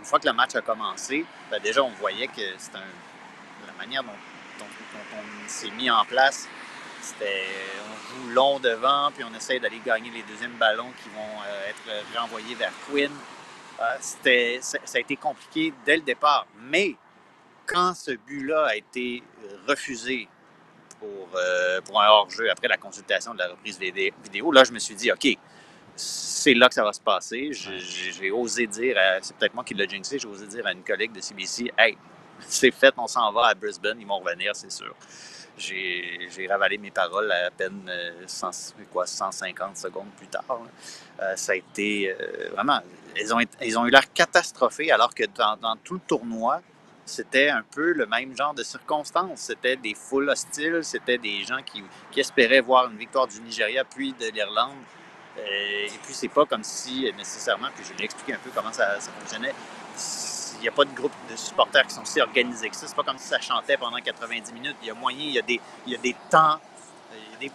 fois que le match a commencé, ben déjà, on voyait que la manière dont on s'est mis en place, c'était on joue long devant, puis on essaie d'aller gagner les deuxièmes ballons qui vont être renvoyés vers Quinn. Ça a été compliqué dès le départ. Mais quand ce but-là a été refusé pour un hors-jeu après la consultation de la reprise vidéo, là, je me suis dit, OK, c'est là que ça va se passer. J'ai osé dire, c'est peut-être moi qui l'ai jinxé, j'ai osé dire à une collègue de CBC, hey, c'est fait, on s'en va à Brisbane, ils vont revenir, c'est sûr. J'ai ravalé mes paroles à peine 150 secondes plus tard. Ça a été vraiment. Ils ont eu l'air catastrophés alors que dans tout le tournoi, c'était un peu le même genre de circonstances. C'était des foules hostiles, c'était des gens qui espéraient voir une victoire du Nigeria puis de l'Irlande. Et puis, c'est pas comme si nécessairement, puis je vais expliquer un peu comment ça fonctionnait. Il n'y a pas de groupe de supporters qui sont si organisés que ça. C'est pas comme si ça chantait pendant 90 minutes. Il y a moyen, il y a des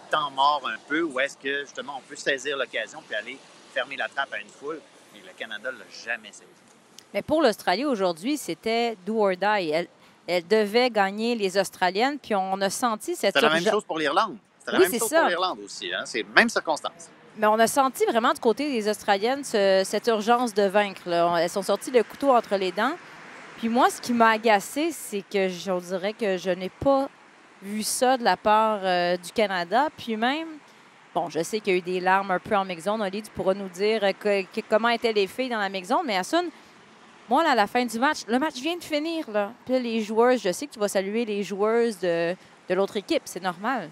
temps morts un peu où est-ce que justement on peut saisir l'occasion puis aller fermer la trappe à une foule. Mais le Canada ne l'a jamais saisi. Mais pour l'Australie aujourd'hui, c'était do or die. Elle devait gagner les Australiennes, puis on a senti cette C'était la même chose pour l'Irlande. C'était la Oui, même c'est chose ça. pour l'Irlande aussi. Hein? C'est même circonstance. Mais on a senti vraiment du côté des Australiennes cette urgence de vaincre. Là. Elles sont sorties le couteau entre les dents. Puis moi, ce qui m'a agacé, c'est que je dirais que je n'ai pas vu ça de la part du Canada. Puis même, bon, je sais qu'il y a eu des larmes un peu en mix zone. Oli, tu pourras nous dire comment étaient les filles dans la mix zone. Mais Hassoun, moi, là, à la fin du match, le match vient de finir. Là. Puis là, les joueuses, je sais que tu vas saluer les joueuses de l'autre équipe. C'est normal.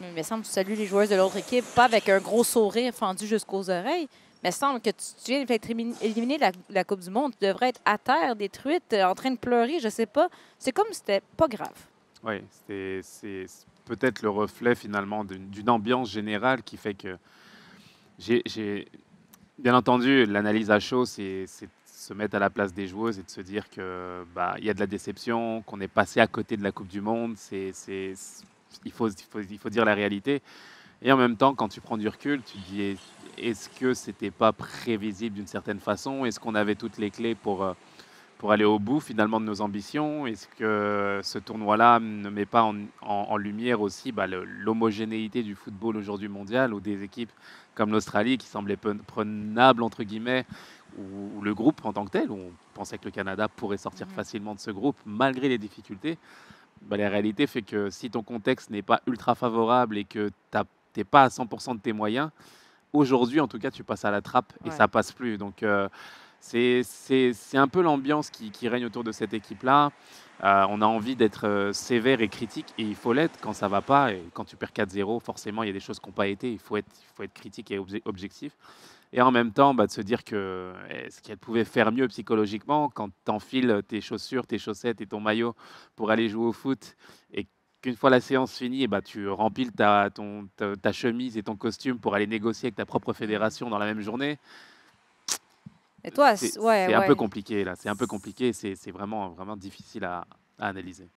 Mais il me semble que tu salues les joueuses de l'autre équipe, pas avec un gros sourire fendu jusqu'aux oreilles. Mais il me semble que tu viens d'être éliminé de la Coupe du Monde. Tu devrais être à terre, détruite, en train de pleurer, je sais pas. C'est comme si c'était pas grave. Oui, c'est peut-être le reflet finalement d'une ambiance générale qui fait que bien entendu, l'analyse à chaud, c'est se mettre à la place des joueuses et de se dire que il y a de la déception, qu'on est passé à côté de la Coupe du Monde. Il faut dire la réalité. Et en même temps, quand tu prends du recul, tu te dis est-ce que c'était pas prévisible d'une certaine façon? Est-ce qu'on avait toutes les clés pour aller au bout finalement de nos ambitions? Est-ce que ce tournoi-là ne met pas en lumière aussi l'homogénéité du football aujourd'hui mondial, où des équipes comme l'Australie qui semblaient prenables entre guillemets, ou le groupe en tant que tel, où on pensait que le Canada pourrait sortir facilement de ce groupe malgré les difficultés? La réalité fait que si ton contexte n'est pas ultra favorable et que tu n'es pas à 100% de tes moyens, aujourd'hui en tout cas tu passes à la trappe et ça passe plus. Donc c'est un peu l'ambiance qui règne autour de cette équipe-là. On a envie d'être sévère et critique, et il faut l'être quand ça va pas. Et quand tu perds 4-0, forcément, il y a des choses qui n'ont pas été. Il faut être critique et objectif. Et en même temps, de se dire que est-ce qu'elle pouvait faire mieux psychologiquement quand tu enfiles tes chaussures, tes chaussettes et ton maillot pour aller jouer au foot, et qu'une fois la séance finie, tu rempiles ta chemise et ton costume pour aller négocier avec ta propre fédération dans la même journée. Et toi, c'est un peu compliqué là. C'est un peu compliqué. C'est vraiment, vraiment difficile à analyser.